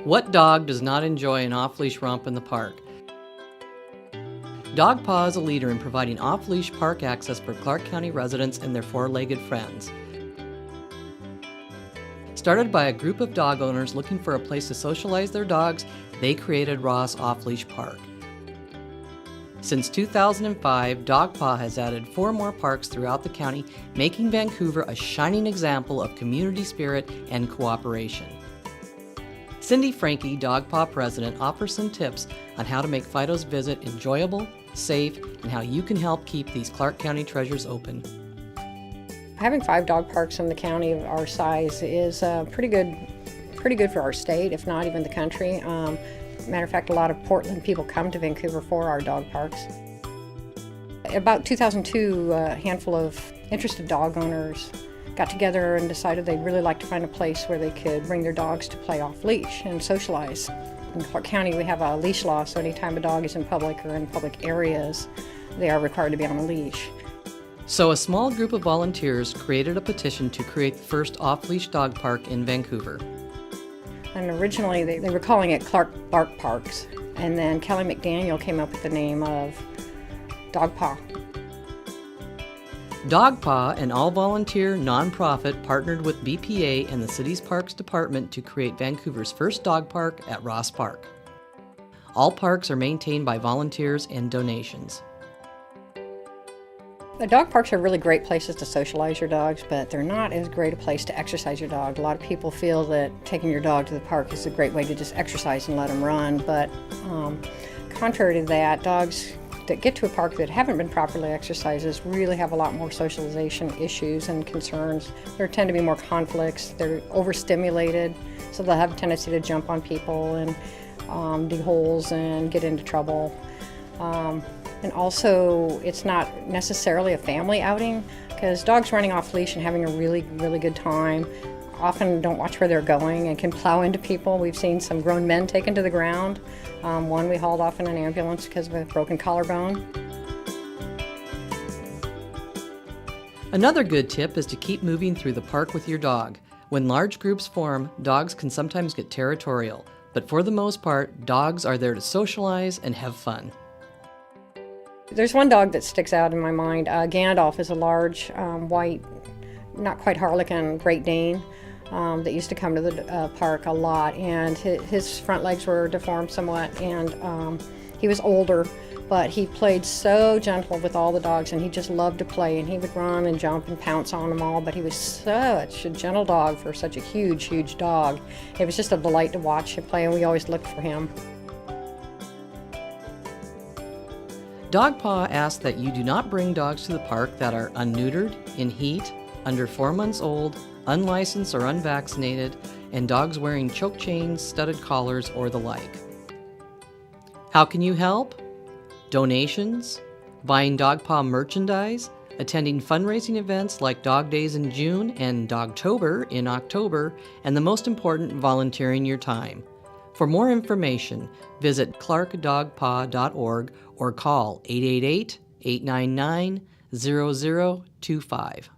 What dog does not enjoy an off-leash romp in the park? DOGPAWS is a leader in providing off-leash park access for Clark County residents and their four-legged friends. Started by a group of dog owners looking for a place to socialize their dogs, they created Ross Off-Leash Park. Since 2005, DOGPAW has added 4 more parks throughout the county, making Vancouver a shining example of community spirit and cooperation. Cindy Franke, DOGPAW president, offers some tips on how to make Fido's visit enjoyable, safe, and how you can help keep these Clark County treasures open. Having 5 dog parks in the county of our size is pretty good for our state, if not even the country. Matter of fact, a lot of Portland people come to Vancouver for our dog parks. About 2002, a handful of interested dog owners got together and decided they'd really like to find a place where they could bring their dogs to play off leash and socialize. In Clark County, we have a leash law, so anytime a dog is in public or in public areas, they are required to be on a leash. So a small group of volunteers created a petition to create the first off-leash dog park in Vancouver. And originally they were calling it Clark Bark Parks, and then Kelly McDaniel came up with the name of DOGPAW. DOGPAW, an all-volunteer nonprofit, partnered with BPA and the city's Parks Department to create Vancouver's first dog park at Ross Park. All parks are maintained by volunteers and donations. The dog parks are really great places to socialize your dogs, but they're not as great a place to exercise your dog. A lot of people feel that taking your dog to the park is a great way to just exercise and let them run, but contrary to that, dogs that get to a park that haven't been properly exercised really have a lot more socialization issues and concerns. There tend to be more conflicts, they're overstimulated, so they'll have a tendency to jump on people and dig holes and get into trouble. And also, it's not necessarily a family outing, because dogs running off leash and having a really good time often don't watch where they're going and can plow into people. We've seen some grown men taken to the ground. One we hauled off in an ambulance because of a broken collarbone. Another good tip is to keep moving through the park with your dog. When large groups form, dogs can sometimes get territorial, but for the most part, dogs are there to socialize and have fun. There's one dog that sticks out in my mind. Gandalf is a large, white, not quite Harlequin Great Dane that used to come to the park a lot, and his front legs were deformed somewhat, and he was older, but he played so gentle with all the dogs, and he just loved to play, and he would run and jump and pounce on them all, but he was such a gentle dog for such a huge dog. It was just a delight to watch him play, and we always looked for him. DOGPAW asks that you do not bring dogs to the park that are unneutered, in heat, under 4 months old, unlicensed or unvaccinated, and dogs wearing choke chains, studded collars, or the like. How can you help? Donations, buying DOGPAW merchandise, attending fundraising events like Dog Days in June and Dogtober in October, and the most important, volunteering your time. For more information, visit clarkdogpaw.org or call 888-899-0025.